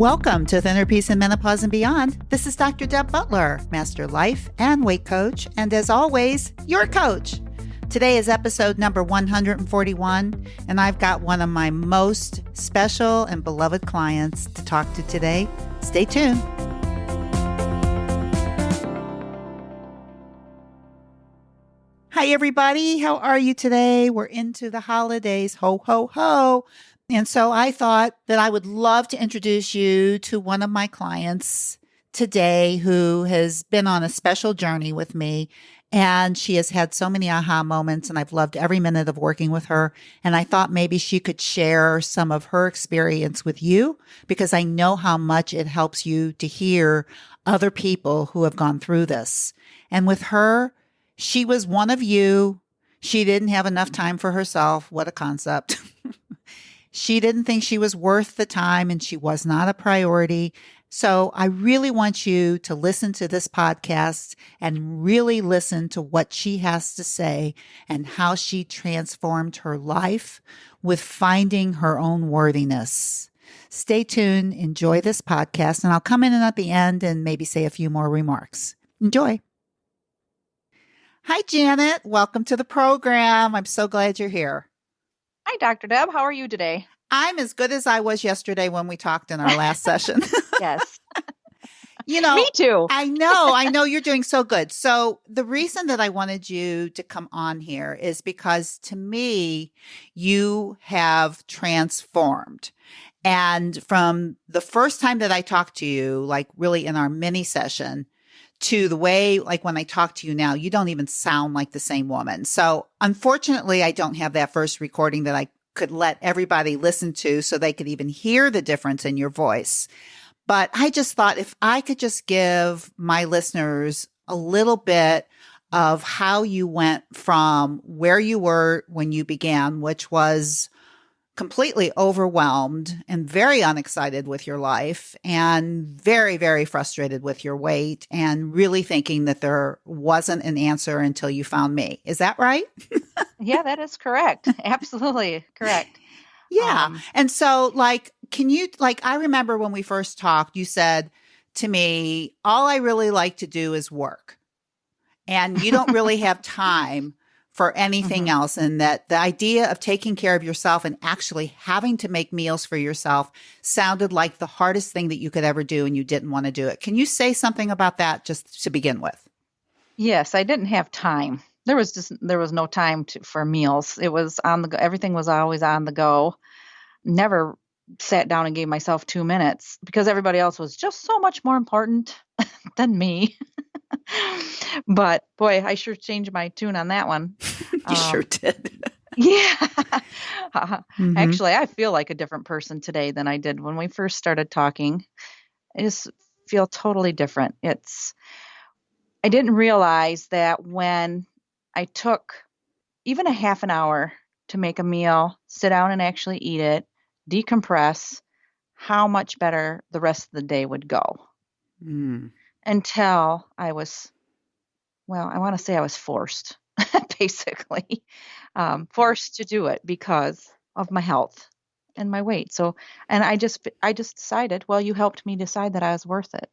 Welcome to Thinner Peace and Menopause and Beyond. This is Dr. Deb Butler, Master Life and Weight Coach, and as always, your coach. Today is episode number 141, and I've got one of my most special and beloved clients to talk to today. Stay tuned. Hi, everybody. How are you today? We're into the holidays. Ho, ho, ho. And so I thought that I would love to introduce you to one of my clients today who has been on a special journey with me. And she has had so many aha moments, and I've loved every minute of working with her. And I thought maybe she could share some of her experience with you, because I know how much it helps you to hear other people who have gone through this. And with her, she was one of you. She didn't have enough time for herself. What a concept. She didn't think she was worth the time, and she was not a priority. So I really want you to listen to this podcast and really listen to what she has to say and how she transformed her life with finding her own worthiness. Stay tuned, enjoy this podcast, and I'll come in at the end and maybe say a few more remarks. Enjoy. Hi, Janet. Welcome to the program. I'm so glad you're here. Hi, Dr. Deb. How are you today? I'm as good as I was yesterday when we talked in our last session. Yes. Me too. I know you're doing so good. So the reason that I wanted you to come on here is because to me, you have transformed. And from the first time that I talked to you, like really in our mini session, to the way, like when I talk to you now, you don't even sound like the same woman. So unfortunately, I don't have that first recording that I could let everybody listen to so they could even hear the difference in your voice. But I just thought if I could just give my listeners a little bit of how you went from where you were when you began, which was completely overwhelmed and very unexcited with your life and very, very frustrated with your weight and really thinking that there wasn't an answer until you found me. Is that right? Yeah, that is correct. Absolutely correct. Yeah. And so I remember when we first talked, you said to me, all I really like to do is work. And you don't really have time for anything else. And that the idea of taking care of yourself and actually having to make meals for yourself sounded like the hardest thing that you could ever do, and you didn't want to do it. Can you say something about that just to begin with? Yes, I didn't have time. There was no time for meals. It was on the go. Everything was always on the go. Never sat down and gave myself 2 minutes because everybody else was just so much more important than me. But boy, I sure changed my tune on that one. You sure did. Yeah. Actually, I feel like a different person today than I did when we first started talking. I just feel totally different. I didn't realize that when I took even a half an hour to make a meal, sit down and actually eat it, decompress, how much better the rest of the day would go. Until I was forced, basically, forced to do it because of my health and my weight. So, and I just decided, well, you helped me decide that I was worth it.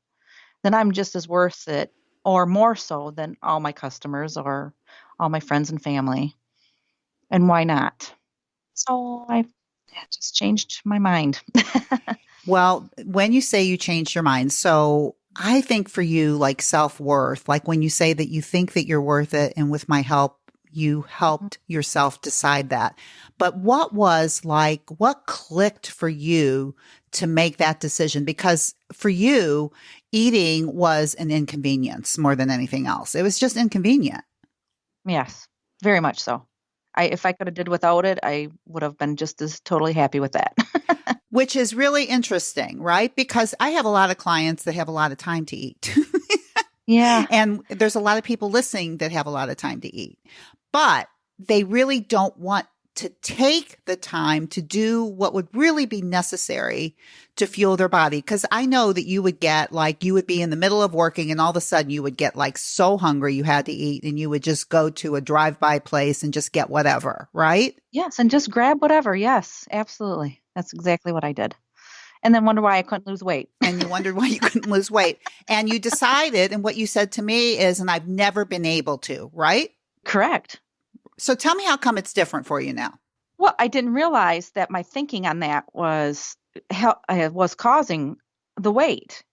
Then I'm just as worth it or more so than all my customers or all my friends and family. And why not? So I just changed my mind. Well, when you say you changed your mind, so I think for you, like self-worth, like when you say that you think that you're worth it, and with my help, you helped yourself decide that. But what clicked for you to make that decision? Because for you, eating was an inconvenience more than anything else. It was just inconvenient. Yes, very much so. If I could have did without it, I would have been just as totally happy with that. Which is really interesting, right? Because I have a lot of clients that have a lot of time to eat. Yeah. And there's a lot of people listening that have a lot of time to eat, but they really don't want to take the time to do what would really be necessary to fuel their body. Because I know that you would get you would be in the middle of working and all of a sudden you would get so hungry you had to eat, and you would just go to a drive-by place and just get whatever, right? Yes. And just grab whatever. Yes, absolutely. That's exactly what I did. and then wonder why I couldn't lose weight. And you wondered why you couldn't lose weight. And you decided, and what you said to me is, and I've never been able to, right? Correct. So tell me how come it's different for you now? Well, I didn't realize that my thinking on that was causing the weight.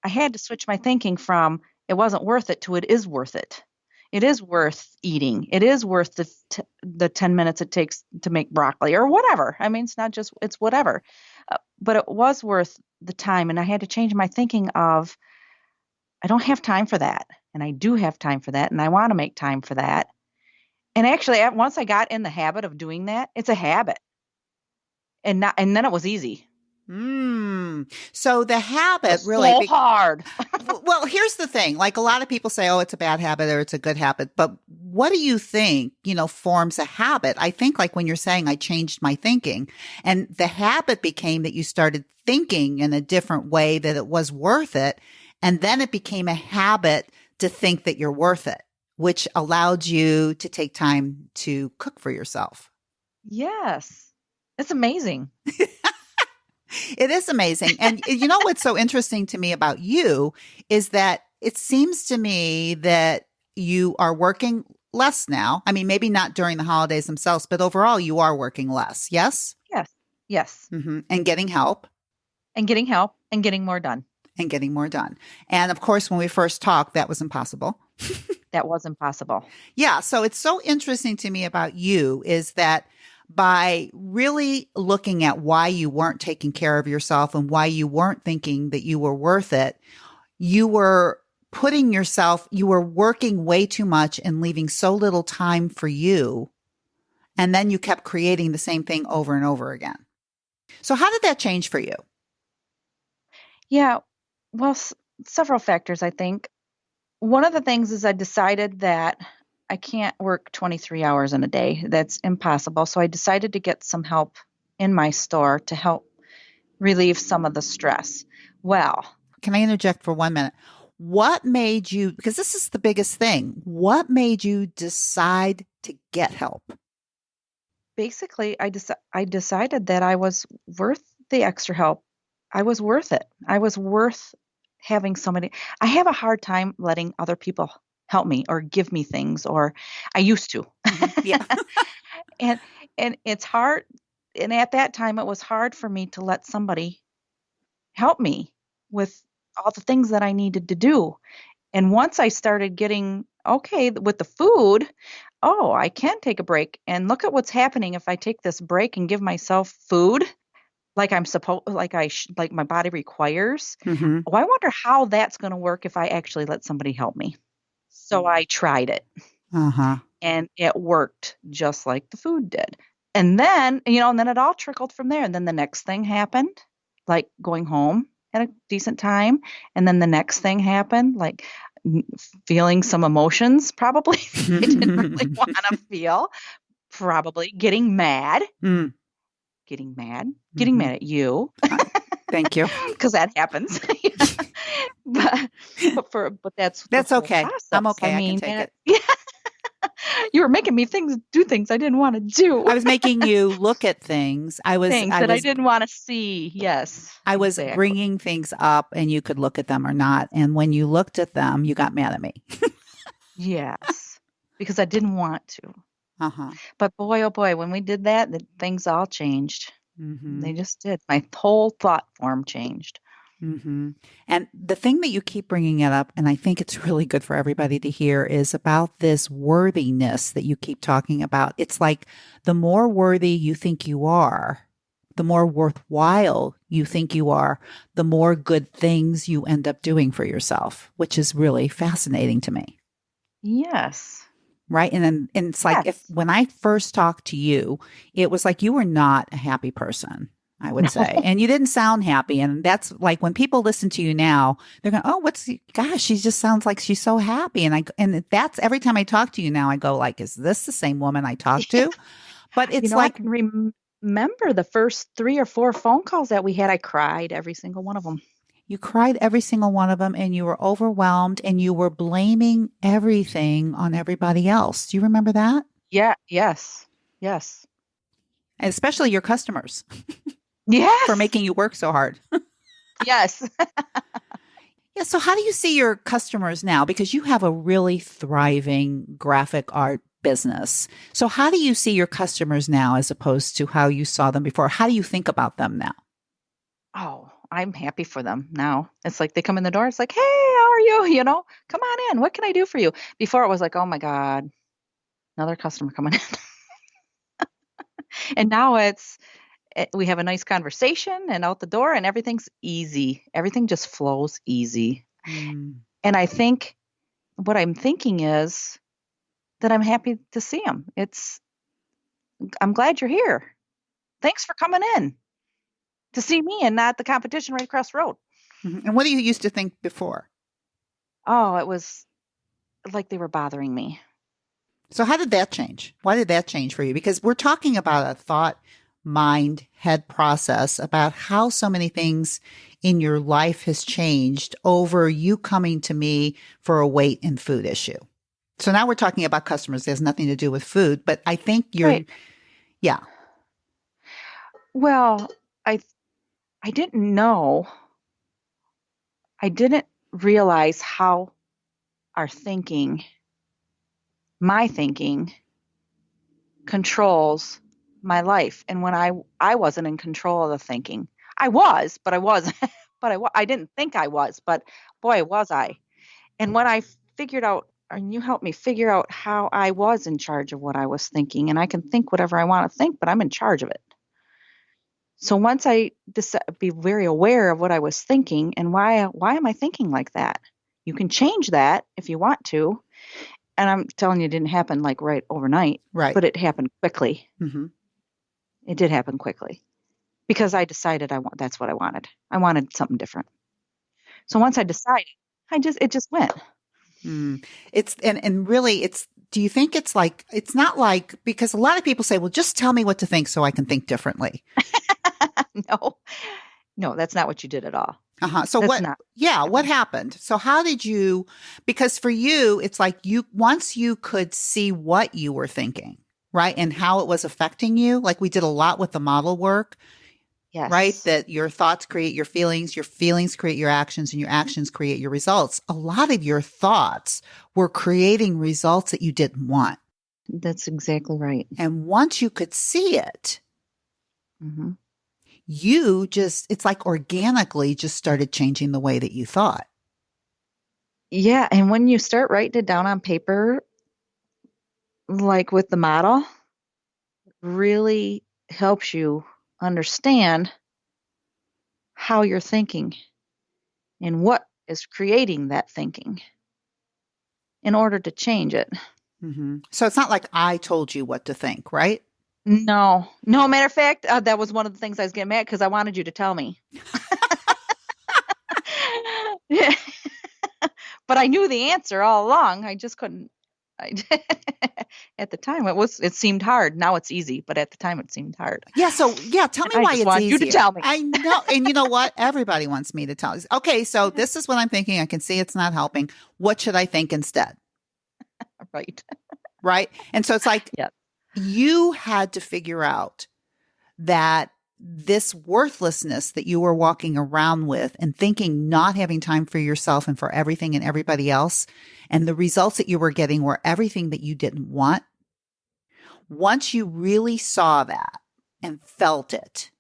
I had to switch my thinking from it wasn't worth it to it is worth it. It is worth eating. It is worth the 10 minutes it takes to make broccoli or whatever. I mean, it's not just, it's whatever. But it was worth the time. And I had to change my thinking of, I don't have time for that. And I do have time for that. And I want to make time for that. And actually, once I got in the habit of doing that, it's a habit. And then it was easy. So the habit It's really so hard. Well, here's the thing. Like a lot of people say, oh, it's a bad habit or it's a good habit. But what do you think, forms a habit? I think like when you're saying I changed my thinking and the habit became that you started thinking in a different way that it was worth it. And then it became a habit to think that you're worth it, which allowed you to take time to cook for yourself. Yes. It's amazing. It is amazing. And you know what's so interesting to me about you is that it seems to me that you are working less now. I mean, maybe not during the holidays themselves, but overall you are working less. Yes? Yes. Yes. Mm-hmm. And getting help. And getting help and getting more done. And getting more done. And of course, when we first talked, that was impossible. That was impossible. Yeah. So it's so interesting to me about you is that by really looking at why you weren't taking care of yourself and why you weren't thinking that you were worth it, you were you were working way too much and leaving so little time for you. And then you kept creating the same thing over and over again. So how did that change for you? Yeah. Well, several factors, I think. One of the things is I decided that I can't work 23 hours in a day. That's impossible. So I decided to get some help in my store to help relieve some of the stress. Well, can I interject for 1 minute? What made you, because this is the biggest thing, what made you decide to get help? Basically, I decided that I was worth the extra help. I was worth it. I was worth having somebody. I have a hard time letting other people help me or give me things, or I used to. Yeah. and it's hard. And at that time, it was hard for me to let somebody help me with all the things that I needed to do. And once I started getting okay with the food, oh, I can take a break. And look at what's happening if I take this break and give myself food like I'm supposed, like my body requires. Mm-hmm. Oh, I wonder how that's going to work if I actually let somebody help me. So I tried it. Uh-huh. And it worked just like the food did. And then, and then it all trickled from there. And then the next thing happened, like going home at a decent time. And then the next thing happened, like feeling some emotions, probably I didn't really want to feel, probably getting mad. Getting mad at you. Thank you. Because that happens. but that's okay. Process. I'm okay. I can take it. Yeah. You were making me do things I didn't want to do. I was making you look at things. I didn't want to see. Yes. I was bringing things up and you could look at them or not. And when you looked at them, you got mad at me. Yes. Because I didn't want to. Uh-huh. But boy, oh boy, when we did that, things all changed. Mm-hmm. They just did. My whole thought form changed. Mm-hmm. And the thing that you keep bringing it up, and I think it's really good for everybody to hear, is about this worthiness that you keep talking about. It's like the more worthy you think you are, the more worthwhile you think you are, the more good things you end up doing for yourself, which is really fascinating to me. Yes. Right. And it's like when I first talked to you, it was like you were not a happy person, I would say. And you didn't sound happy. And that's like when people listen to you now, they're going, oh, gosh, she just sounds like she's so happy. And that's every time I talk to you now, I go like, is this the same woman I talked to? But it's like, I can remember the first 3 or 4 phone calls that we had. I cried every single one of them. You cried every single one of them and you were overwhelmed and you were blaming everything on everybody else. Do you remember that? Yeah. Yes. Yes. And especially your customers. for Yes. making you work so hard. Yes. Yeah. So, how do you see your customers now? Because you have a really thriving graphic art business. So, how do you see your customers now as opposed to how you saw them before? How do you think about them now? Oh, I'm happy for them now. It's like they come in the door. It's like, hey, how are you? Come on in. What can I do for you? Before it was like, oh my God, another customer coming in. And now we have a nice conversation and out the door and everything's easy. Everything just flows easy. Mm. And I think what I'm thinking is that I'm happy to see them. I'm glad you're here. Thanks for coming in to see me and not the competition right across the road. Mhm. And what do you used to think before? Oh, it was like they were bothering me. So, how did that change? Why did that change for you? Because we're talking about a thought, mind, head process about how so many things in your life has changed over you coming to me for a weight and food issue. So now we're talking about customers. There's nothing to do with food, but I think you're, Right. yeah, Well, I I didn't know. I didn't realize how our thinking, my thinking, controls my life. And when I wasn't in control of the thinking, I was, but I wasn't. I didn't think I was, but boy, was I. And when I figured out, and you helped me figure out how I was in charge of what I was thinking, and I can think whatever I want to think, but I'm in charge of it. So once I be very aware of what I was thinking and why am I thinking like that? You can change that if you want to. And I'm telling you, it didn't happen like right overnight, right. but it happened quickly. Hmm. It did happen quickly because I decided that's what I wanted. I wanted something different. So once I decided, it just went. Mm. It's, and really, do you think it's like, it's not like, because a lot of people say, well, just tell me what to think so I can think differently. No, no, that's not what you did at all. Uh-huh. So That's what, not yeah, what what happened. happened? So how did you, because for you, it's like once you could see what you were thinking, right? And how it was affecting you, like we did a lot with the model work, right? Yes, That your thoughts create your feelings create your actions, and your actions create your results. A lot of your thoughts were creating results that you didn't want. that's exactly right. And once you could see it, Hmm. it's like organically just started changing the way that you thought. Yeah, and when you start writing it down on paper, like with the model, really helps you understand how you're thinking and what is creating that thinking in order to change it. Hmm. So it's not like I told you what to think, right? No, no, matter of fact, that was one of the things I was getting mad because I wanted you to tell me. Yeah. But I knew the answer all along. I just couldn't. I, at the time, it seemed hard. Now it's easy, but at the time, it seemed hard. Yeah. So, yeah, tell And me I why just it's wanted you to easier. tell me. I know. And you know what? Everybody wants me to tell you. Okay. So, this is what I'm thinking. I can see it's not helping. What should I think instead? Right. Right. And so, it's like Yeah. you had to figure out that this worthlessness that you were walking around with and thinking not having time for yourself and for everything and everybody else, and the results that you were getting were everything that you didn't want. Once you really saw that and felt it,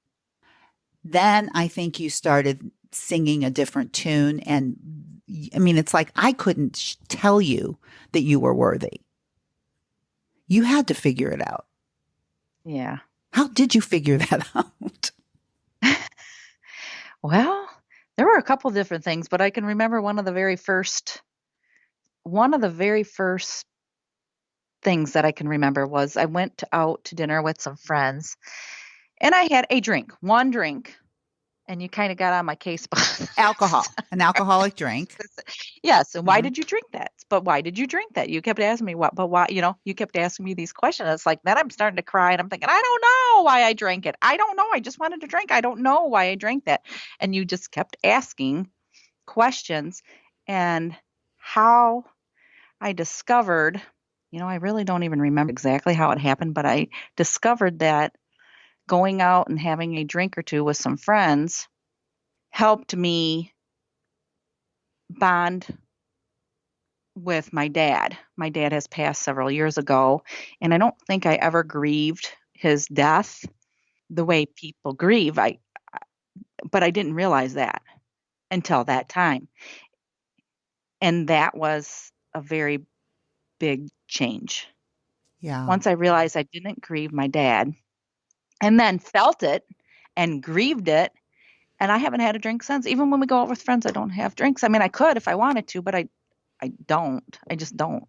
then I think you started singing a different tune. And I mean, it's like I couldn't tell you that you were worthy. You had to figure it out. Yeah. How did you figure that out? Well, there were a couple different things, but I can remember one of the very first things that I can remember was I went out to dinner with some friends and I had a drink, one drink, and you kind of got on my case about this. Alcohol, an alcoholic drink. Yes, and why Hmm. did you drink that? But why did you drink that? You kept asking me what, but why, you kept asking me these questions. It's like then I'm starting to cry and I'm thinking, I don't know why I drank it. I don't know. I just wanted to drink. I don't know why I drank that. And you just kept asking questions and how I discovered, I really don't even remember exactly how it happened, but I discovered that going out and having a drink or two with some friends helped me bond with my dad. My dad has passed several years ago, and I don't think I ever grieved his death the way people grieve. But I didn't realize that until that time. And that was a very big change. Yeah. Once I realized I didn't grieve my dad and then felt it and grieved it, and I haven't had a drink since. Even when we go out with friends, I don't have drinks. I mean, I could if I wanted to, but I don't. I just don't.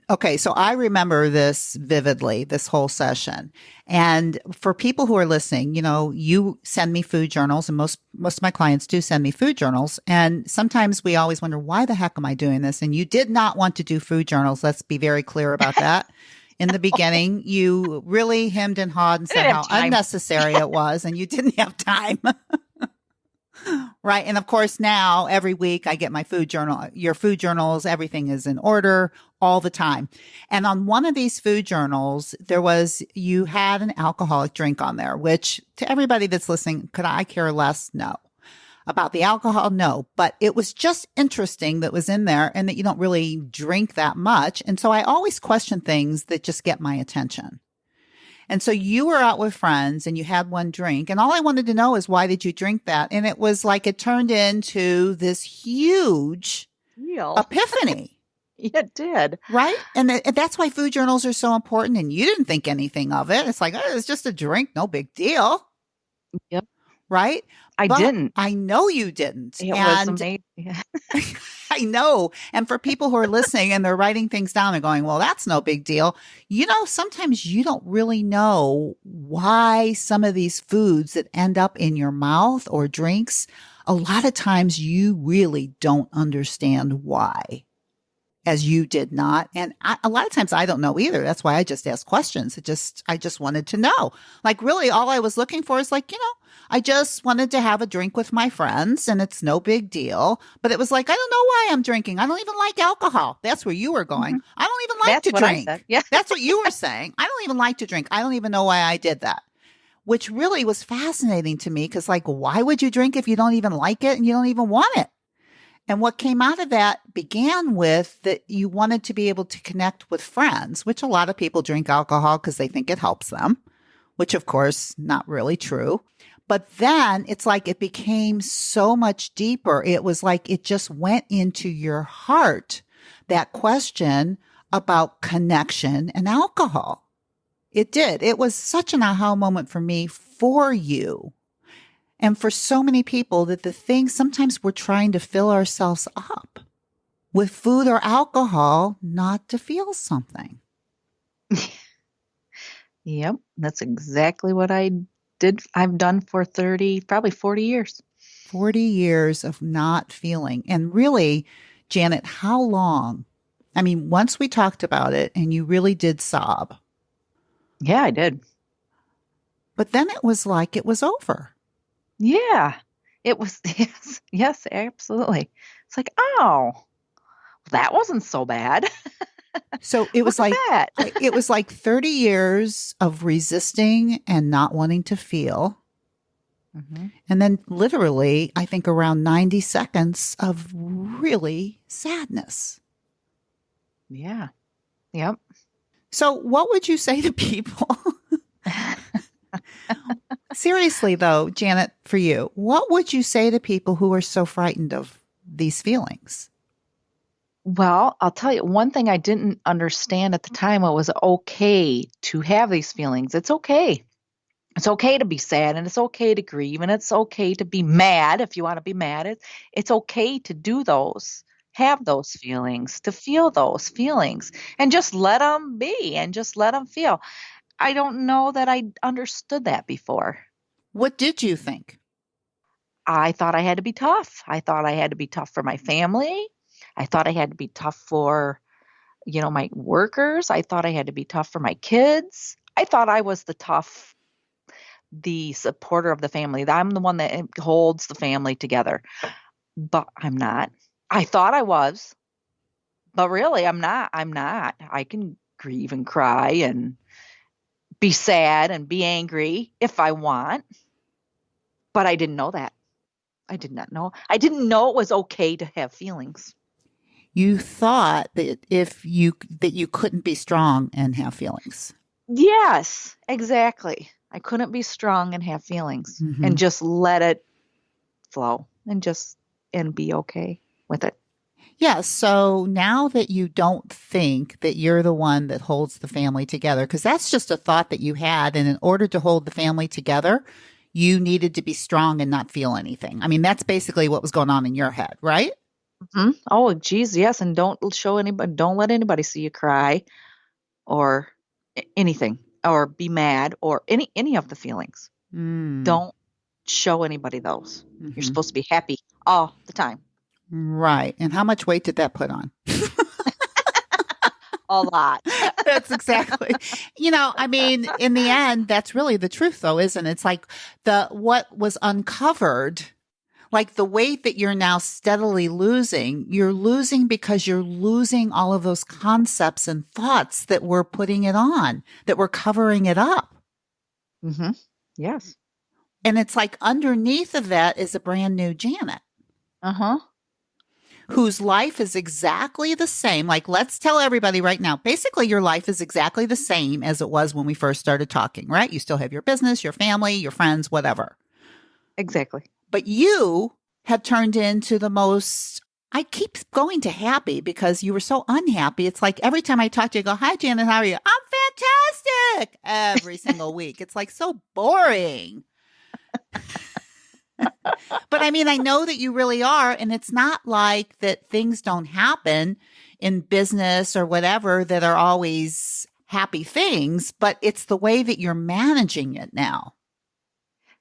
Okay, so I remember this vividly, this whole session. And for people who are listening, you send me food journals, and most of my clients do send me food journals. And sometimes we always wonder, why the heck am I doing this? And you did not want to do food journals. Let's be very clear about that. In the beginning, you really hemmed and hawed and I said didn't have how time. unnecessary it was, and you didn't have time. Right. And of course, now every week I get my food journal, your food journals, everything is in order all the time. And on one of these food journals, you had an alcoholic drink on there, which to everybody that's listening, could I care less? No. About the alcohol? No. But it was just interesting that was in there and that you don't really drink that much. And so I always question things that just get my attention. And so you were out with friends and you had one drink. And all I wanted to know is, why did you drink that? And it was like it turned into this huge Real. epiphany. It did. Right. And that's why food journals are so important. And you didn't think anything of it. It's like, oh, it's just a drink. No big deal. Yep. Right. I But didn't. I know you didn't. It was amazing. I know. And for people who are listening and they're writing things down and going, well, that's no big deal. Sometimes you don't really know why some of these foods that end up in your mouth or drinks, a lot of times you really don't understand why, as you did not. And a lot of times I don't know either. That's why I just ask questions. I just wanted to know. Like, really, all I was looking for is like, I just wanted to have a drink with my friends and it's no big deal. But it was like, I don't know why I'm drinking. I don't even like alcohol. That's where you were going. Mhm. I don't even like That's to what I drink. said. Yeah. That's what you were saying. I don't even like to drink. I don't even know why I did that, which really was fascinating to me. Because, like, why would you drink if you don't even like it and you don't even want it? And what came out of that began with that you wanted to be able to connect with friends, which a lot of people drink alcohol because they think it helps them, which of course, not really true. But then it's like it became so much deeper. It was like it just went into your heart, that question about connection and alcohol. It did. It was such an aha moment for me, for you. And for so many people, that the thing, sometimes we're trying to fill ourselves up with food or alcohol not to feel something. Yep. That's exactly what I did. I've done for 30, probably 40 years. 40 years of not feeling. And really, Janet, how long? I mean, once we talked about it and you really did sob. Yeah, I did. But then it was like it was over. Yeah. It was, yes, absolutely. It's like, oh, that wasn't so bad. So it was Look at that. it was like 30 years of resisting and not wanting to feel. Mm-hmm. And then literally, I think around 90 seconds of really sadness. Yeah. Yep. So what would you say to people? Seriously, though, Janet, for you, what would you say to people who are so frightened of these feelings? Well, I'll tell you one thing I didn't understand at the time. It was okay to have these feelings. It's okay. It's okay to be sad and it's okay to grieve and it's okay to be mad if you want to be mad. It's okay to do those, have those feelings, to feel those feelings and just let them be and just let them feel. I don't know that I understood that before. What did you think? I thought I had to be tough. I thought I had to be tough for my family. I thought I had to be tough for, my workers. I thought I had to be tough for my kids. I thought I was the supporter of the family. I'm the one that holds the family together. But I'm not. I thought I was, but really I'm not. I can grieve and cry be sad and be angry if I want, but I didn't know that. I did not know. I didn't know it was okay to have feelings. You thought that that you couldn't be strong and have feelings. Yes, exactly. I couldn't be strong and have feelings Mm-hmm. and just let it flow and be okay with it. Yeah. So now that you don't think that you're the one that holds the family together, because that's just a thought that you had. And in order to hold the family together, you needed to be strong and not feel anything. I mean, that's basically what was going on in your head, right? Oh, geez, yes, and don't let anybody see you cry or anything, or be mad, or any of the feelings. Mm. Don't show anybody those. You're Hmm. supposed to be happy all the time. Right. And how much weight did that put on? A lot. That's exactly. I mean, in the end, that's really the truth though, isn't it? It's like what was uncovered, like the weight that you're now steadily losing, you're losing because you're losing all of those concepts and thoughts that were putting it on, that were covering it up. Mm-hmm. Yes. And it's like underneath of that is a brand new Janet, Uh-huh. whose life is exactly the same. Like, let's tell everybody right now, basically, your life is exactly the same as it was when we first started talking, right? You still have your business, your family, your friends, whatever. Exactly. But you have turned into the most, I keep going to happy because you were so unhappy. It's like every time I talk to you, I go, "Hi, Janet, how are you?" "I'm fantastic," every single week. It's like so boring. But I mean, I know that you really are. And it's not like that things don't happen in business or whatever that are always happy things, but it's the way that you're managing it now.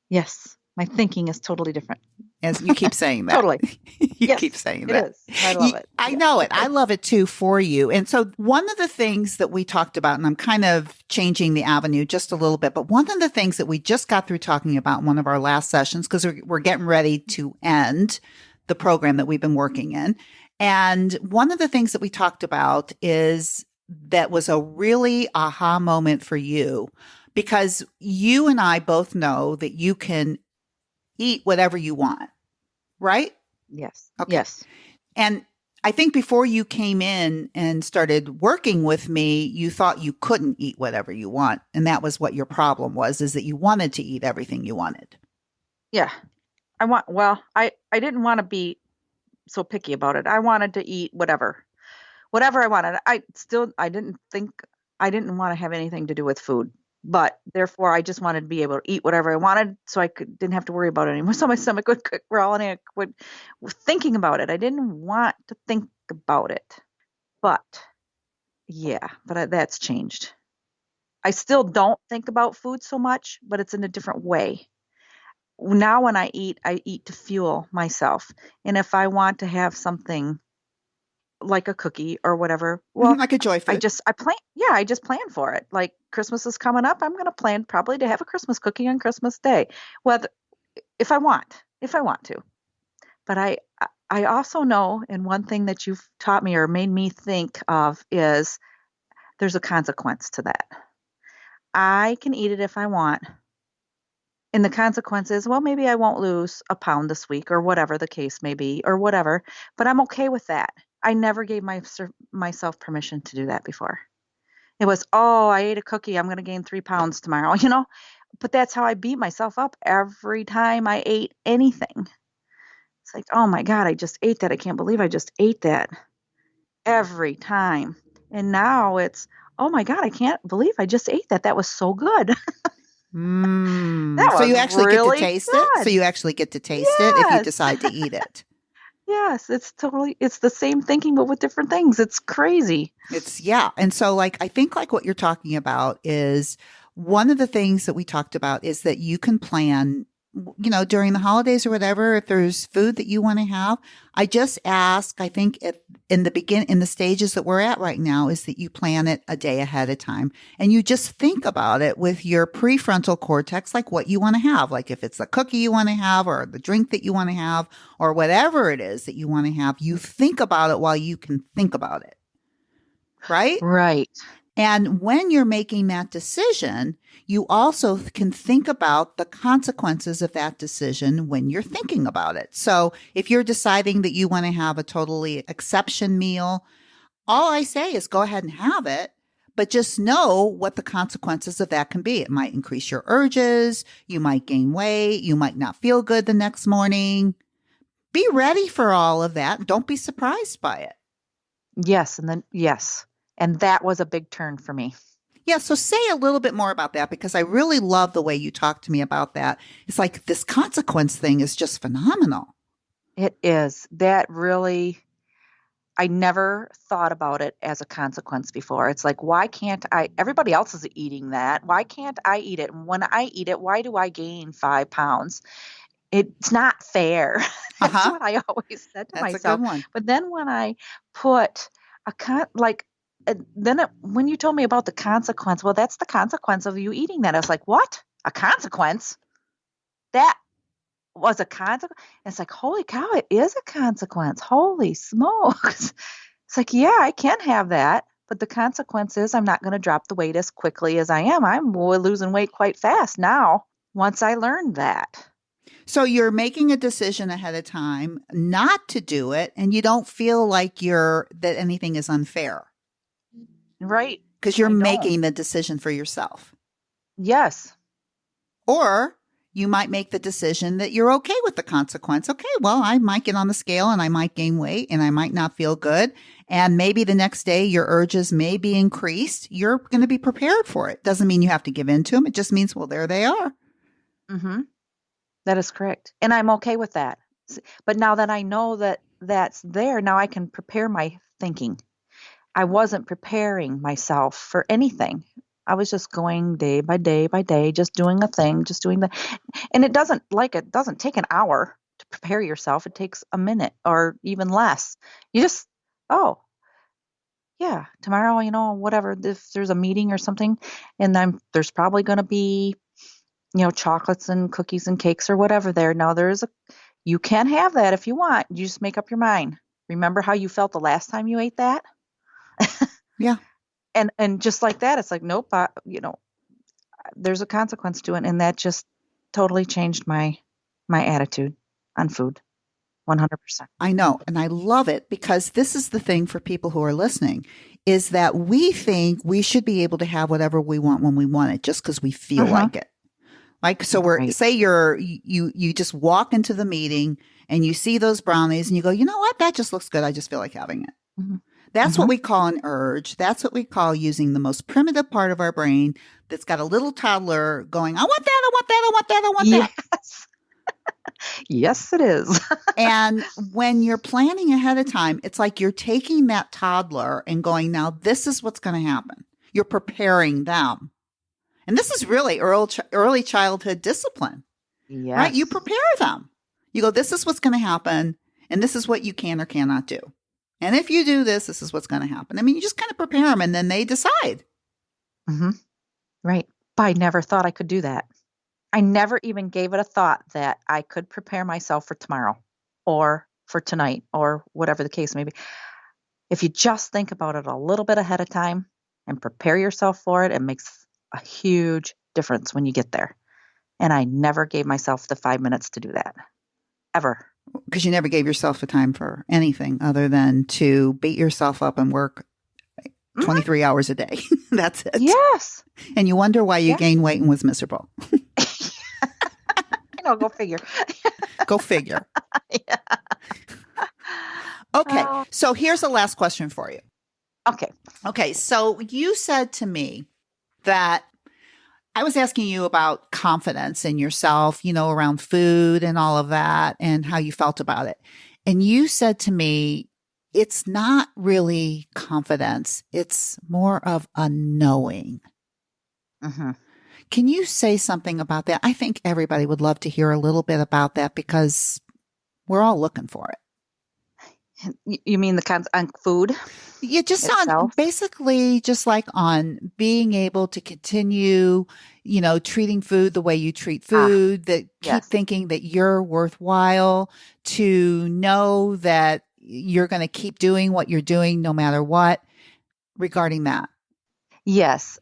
Yes. My thinking is totally different. As you keep saying that, Totally. you keep Yes, saying it that. is. I love it. I Yeah. know it. I love it too for you. And so, one of the things that we talked about, and I'm kind of changing the avenue just a little bit, but one of the things that we just got through talking about in one of our last sessions, because we're getting ready to end the program that we've been working in. And one of the things that we talked about is that was a really aha moment for you, because you and I both know that you can eat whatever you want, right? Yes. Okay. Yes. And I think before you came in and started working with me, you thought you couldn't eat whatever you want. And that was what your problem was, is that you wanted to eat everything you wanted. Yeah. I didn't want to be so picky about it. I wanted to eat whatever I wanted. I didn't want to have anything to do with food, but therefore I just wanted to be able to eat whatever I wanted, so didn't have to worry about it anymore. So my stomach would growl and I would thinking about it. I didn't want to think about it, but yeah, that's changed. I still don't think about food so much, but it's in a different way. Now when I eat to fuel myself. And if I want to have something like a cookie or whatever, well, Like a joy food. I just plan for it. Like Christmas is coming up, I'm going to plan probably to have a Christmas cookie on Christmas Day. Whether if I want to. But I also know, and one thing that you've taught me or made me think of is there's a consequence to that. I can eat it if I want. And the consequence is, well, maybe I won't lose a pound this week or whatever the case may be or whatever, but I'm okay with that. I never gave myself permission to do that before. It was, oh, I ate a cookie. I'm going to gain 3 pounds tomorrow, But that's how I beat myself up every time I ate anything. It's like, oh my God, I just ate that. I can't believe I just ate that every time. And now it's, oh my God, I can't believe I just ate that. That was so good. That So was you actually get to really taste it. So good. you actually get to taste it if you Yes. decide to eat it. Yes, it's the same thinking, but with different things. It's crazy. Yeah. And so like, I think like what you're talking about is one of the things that we talked about is that you can plan, during the holidays or whatever, if there's food that you want to have. I just ask, I think in the stages that we're at right now, is that you plan it a day ahead of time and you just think about it with your prefrontal cortex, like what you want to have, like if it's a cookie you want to have or the drink that you want to have or whatever it is that you want to have, you think about it while you can think about it. Right? Right. And when you're making that decision, you also can think about the consequences of that decision when you're thinking about it. So if you're deciding that you want to have a totally exception meal, all I say is go ahead and have it, but just know what the consequences of that can be. It might increase your urges. You might gain weight. You might not feel good the next morning. Be ready for all of that. Don't be surprised by it. Yes. And then, yes. And that was a big turn for me. Yeah, so say a little bit more about that because I really love the way you talk to me about that. It's like this consequence thing is just phenomenal. It is. That really, I never thought about it as a consequence before. It's like, why can't I? Everybody else is eating that. Why can't I eat it? And when I eat it, why do I gain 5 pounds? It's not fair. That's Uh-huh. what I always said to That's a good myself. one. But then when I put when you told me about the consequence, well, that's the consequence of you eating that. I was like, what? A consequence? That was a consequence? It's like, holy cow, it is a consequence. Holy smokes. It's like, yeah, I can have that. But the consequence is I'm not going to drop the weight as quickly as I am. I'm losing weight quite fast now once I learned that. So you're making a decision ahead of time not to do it, and you don't feel like that anything is unfair Right. because you're I don't. making the decision for yourself. Yes. Or you might make the decision that you're okay with the consequence. Okay, well, I might get on the scale and I might gain weight and I might not feel good. And maybe the next day your urges may be increased. You're going to be prepared for it. Doesn't mean you have to give in to them. It just means, well, there they are. Mm-hmm. That is correct. And I'm okay with that. But now that I know that that's there, now I can prepare my thinking. I wasn't preparing myself for anything. I was just going day by day, just doing a thing, just doing the, and it doesn't take an hour to prepare yourself. It takes a minute or even less. You just, oh, yeah, tomorrow, whatever, if there's a meeting or something, and there's probably going to be, chocolates and cookies and cakes or whatever there. Now you can have that if you want. You just make up your mind. Remember how you felt the last time you ate that? Yeah. And just like that, it's like, nope, there's a consequence to it. And that just totally changed my attitude on food. 100%. I know. And I love it because this is the thing for people who are listening is that we think we should be able to have whatever we want when we want it just because we feel Uh-huh. like it. Like, so Right. say you just walk into the meeting and you see those brownies and you go, you know what? That just looks good. I just feel like having it. Mm-hmm. That's what Mm-hmm. we call an urge. That's what we call using the most primitive part of our brain that's got a little toddler going, I want that. I want that. I want that. I want that. Yes. Yes, it is. And when you're planning ahead of time, it's like you're taking that toddler and going, now this is what's going to happen. You're preparing them. And this is really early childhood discipline, right? You Yes. prepare them. You go, this is what's going to happen. And this is what you can or cannot do. And if you do this, this is what's going to happen. I mean, you just kind of prepare them and then they decide. Mm-hmm. Right. But I never thought I could do that. I never even gave it a thought that I could prepare myself for tomorrow or for tonight or whatever the case may be. If you just think about it a little bit ahead of time and prepare yourself for it, it makes a huge difference when you get there. And I never gave myself the 5 minutes to do that, ever. Because you never gave yourself the time for anything other than to beat yourself up and work Mhm. 23 hours a day. That's it. Yes. And you wonder why you Yeah. gained weight and was miserable. Go figure. Go figure. Yeah. Okay. Oh, So here's the last question for you. okay. Okay. So you said to me that I was asking you about confidence in yourself, around food and all of that and how you felt about it. And you said to me, it's not really confidence. It's more of a knowing. Hmm. Can you say something about that? I think everybody would love to hear a little bit about that because we're all looking for it. You mean the kinds on food You just on itself? basically just like on being able to continue, treating food the way you treat Ah, food, that keep yes. thinking that you're worthwhile, to know that you're going to keep doing what you're doing no matter what regarding that. Yes,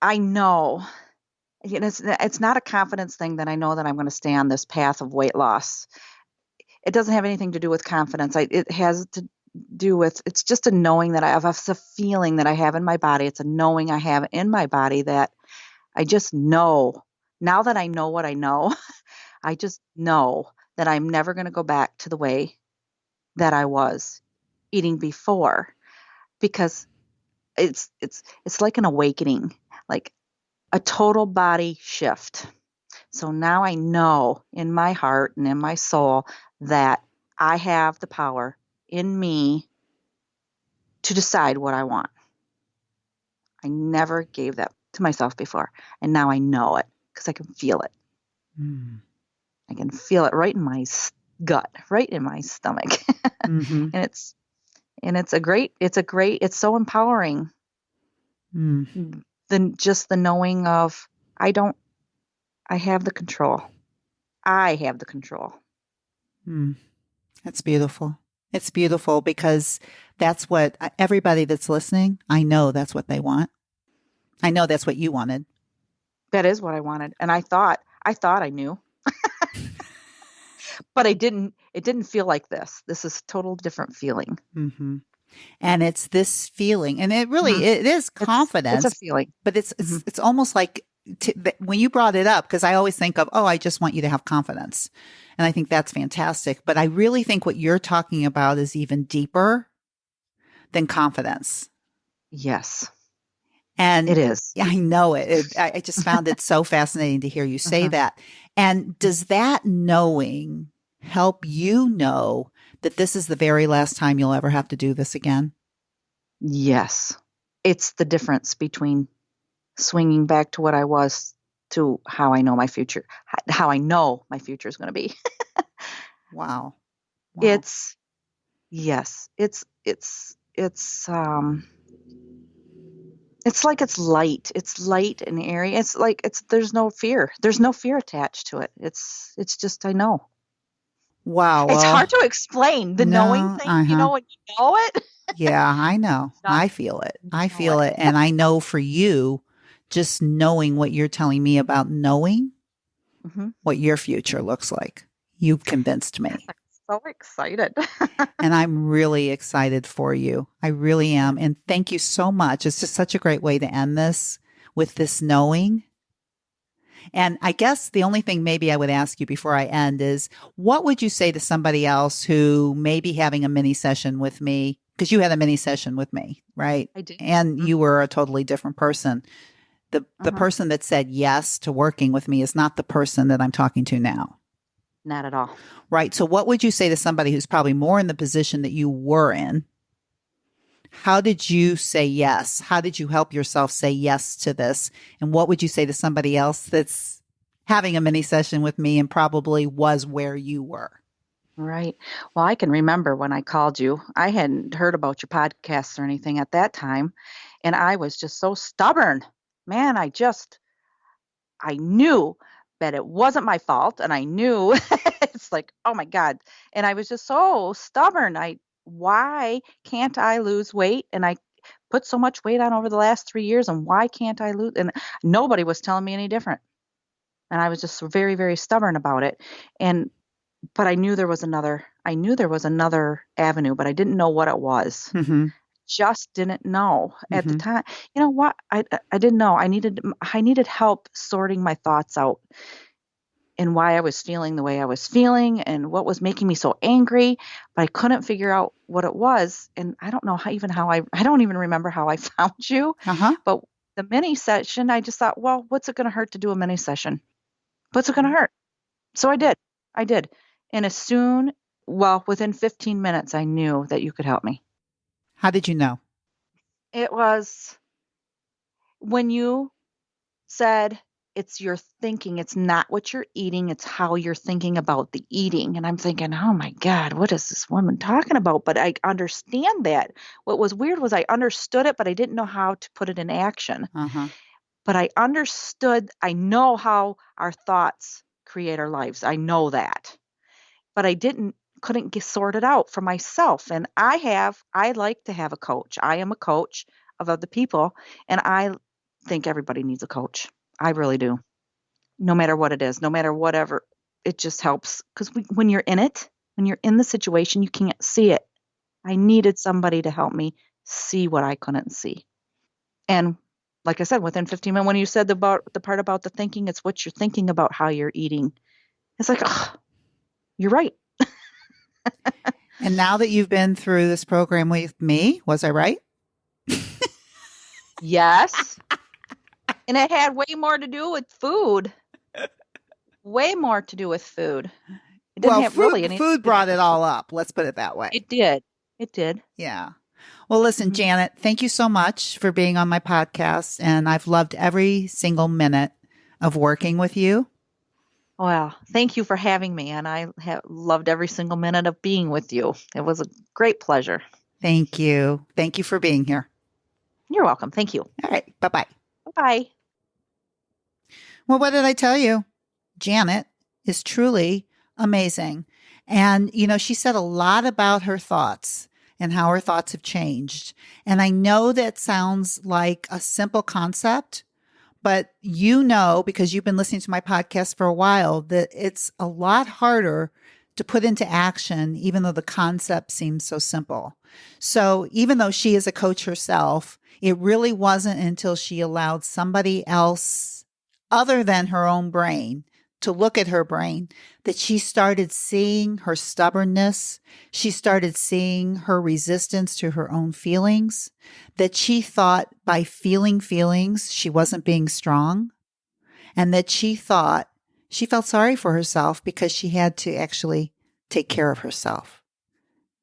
I know. It's not a confidence thing that I know that I'm going to stay on this path of weight loss. It doesn't have anything to do with confidence. It has to do with, it's just a knowing that I have, it's a feeling that I have in my body. It's a knowing I have in my body that I just know. Now that I know what I know, I just know that I'm never going to go back to the way that I was eating before, because it's like an awakening, like a total body shift. So now I know in my heart and in my soul that I have the power in me to decide what I want. I never gave that to myself before. And now I know it because I can feel it. Mm. I can feel it right in my gut, right in my stomach. Mm-hmm. and it's so empowering. Mm. Just the knowing of, I don't, I have the control. I have the control. Mm. That's beautiful. It's beautiful because that's what everybody that's listening, I know that's what they want. I know that's what you wanted. That is what I wanted. And I thought I knew, but it didn't feel like this. This is total different feeling. Mm-hmm. And it's this feeling, and Mhm. it is It's a confidence, feeling. but it's Hmm. it's, it's almost like when you brought it up, because I always think of, oh, I just want you to have confidence, and I think that's fantastic. But I really think what you're talking about is even deeper than confidence. Yes, And it is. I know it. I just found it so fascinating to hear you say Uh-huh. that. And does that knowing help you know that this is the very last time you'll ever have to do this again? Yes. It's the difference between swinging back to what I was to how I know my future, how I know my future is going to be. Wow. Wow. It's yes. It's like it's light. It's light and airy. It's like it's there's no fear. There's no fear attached to it. It's just I know. Wow. It's hard Well, to explain the knowing no, thing, uh-huh. when you know it. Yeah, I know. Just I feel it. I know feel it. it. And I know for you, just knowing what you're telling me about knowing Hmm. what your future looks like, you've convinced me. I'm so excited. And I'm really excited for you. I really am. And thank you so much. It's just such a great way to end this with this knowing. And I guess the only thing maybe I would ask you before I end is what would you say to somebody else who may be having a mini session with me? Because you had a mini session with me, right? I do. And Mhm. you were a totally different person. The Mhm. person that said yes to working with me is not the person that I'm talking to now. Not at all. Right. So what would you say to somebody who's probably more in the position that you were in? How did you say yes? How did you help yourself say yes to this? And what would you say to somebody else that's having a mini session with me and probably was where you were? Right. Well, I can remember when I called you. I hadn't heard about your podcasts or anything at that time, and I was just so stubborn. Man, I knew that it wasn't my fault, and I knew it's like, oh my God. And I was just so stubborn. Why can't I lose weight? And I put so much weight on over the last 3 years, and why can't I lose? And nobody was telling me any different. And I was just so very, very stubborn about it. And but I knew there was another avenue, but I didn't know what it was. Mm-hmm. Just didn't know at the Mm-hmm. time. You know what? I didn't know. I needed help sorting my thoughts out and why I was feeling the way I was feeling and what was making me so angry, but I couldn't figure out what it was. And I don't know how I don't even remember how I found you, Uh-huh. but the mini session, I just thought, well, what's it going to hurt to do a mini session? What's it going to hurt? So I did. I did. And within 15 minutes, I knew that you could help me. How did you know? It was when you said it's your thinking, it's not what you're eating, it's how you're thinking about the eating. And I'm thinking, oh my God, what is this woman talking about? But I understand that. What was weird was I understood it, but I didn't know how to put it in action. Uh-huh. But I know how our thoughts create our lives. I know that. But couldn't get sorted out for myself. And I like to have a coach. I am a coach. of other people. And I think everybody needs a coach. I really do. No matter what it is, no matter whatever, it just helps. Because when you're in it, when you're in the situation, you can't see it. I needed somebody to help me see what I couldn't see. And like I said, within 15 minutes, when you said the part about the thinking, it's what you're thinking about how you're eating. It's like, oh, you're right. And now that you've been through this program with me, was I right? Yes. And it had way more to do with food. Way more to do with food. It didn't have really anything. Food brought it all up. Let's put it that way. It did. It did. Yeah. Well, listen, Janet, thank you so much for being on my podcast. And I've loved every single minute of working with you. Well, thank you for having me. And I have loved every single minute of being with you. It was a great pleasure. Thank you. Thank you for being here. You're welcome. Thank you. All right. Bye-bye. Bye-bye. Well, what did I tell you? Janet is truly amazing. And, she said a lot about her thoughts and how her thoughts have changed. And I know that sounds like a simple concept, but because you've been listening to my podcast for a while, that it's a lot harder to put into action, even though the concept seems so simple. So even though she is a coach herself, it really wasn't until she allowed somebody else other than her own brain to look at her brain that she started seeing her stubbornness. She started seeing her resistance to her own feelings, that she thought by feeling feelings, she wasn't being strong, and that she felt sorry for herself because she had to actually take care of herself.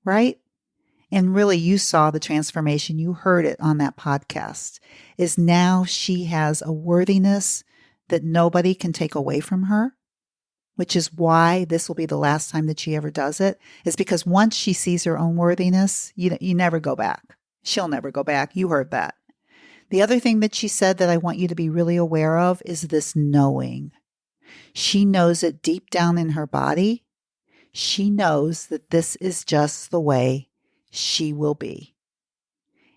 Right? And really, you saw the transformation. You heard it on that podcast, is now she has a worthiness that nobody can take away from her, which is why this will be the last time that she ever does it, is because once she sees her own worthiness, you never go back. She'll never go back. You heard that. The other thing that she said that I want you to be really aware of is this knowing. She knows it deep down in her body. She knows that this is just the way she will be.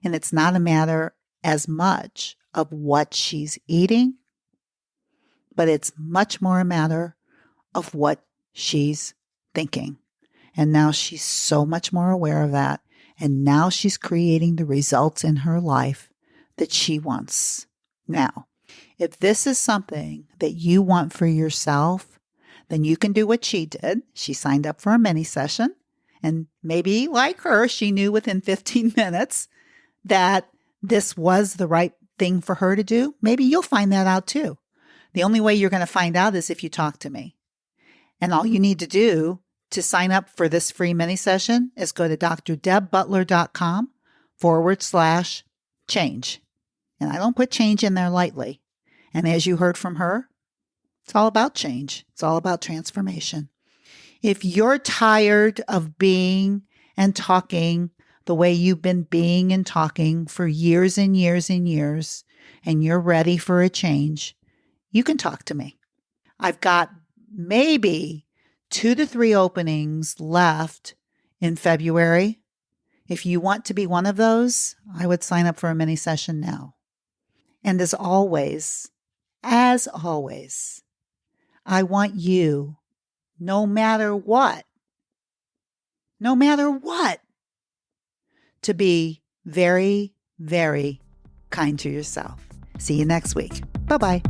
And it's not a matter as much of what she's eating, but it's much more a matter of what she's thinking. And now she's so much more aware of that. And now she's creating the results in her life that she wants. Now, if this is something that you want for yourself, then you can do what she did. She signed up for a mini session. And maybe like her, she knew within 15 minutes that this was the right thing for her to do. Maybe you'll find that out too. The only way you're going to find out is if you talk to me. And all you need to do to sign up for this free mini session is go to drdebbutler.com/change. And I don't put change in there lightly. And as you heard from her, it's all about change. It's all about transformation. If you're tired of being and talking the way you've been being and talking for years and years and years, and you're ready for a change, you can talk to me. I've got maybe 2 to 3 openings left in February. If you want to be one of those, I would sign up for a mini session now. And as always, I want you, no matter what, to be very, very kind to yourself. See you next week. Bye-bye.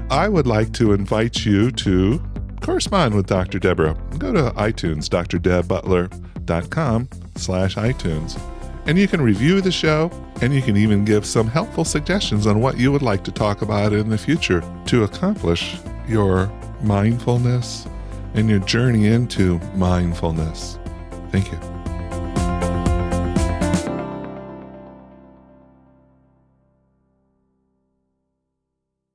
I would like to invite you to correspond with Dr. Deborah. Go to iTunes, drdebbutler.com/iTunes. And you can review the show, and you can even give some helpful suggestions on what you would like to talk about in the future to accomplish your mindfulness and your journey into mindfulness. Thank you.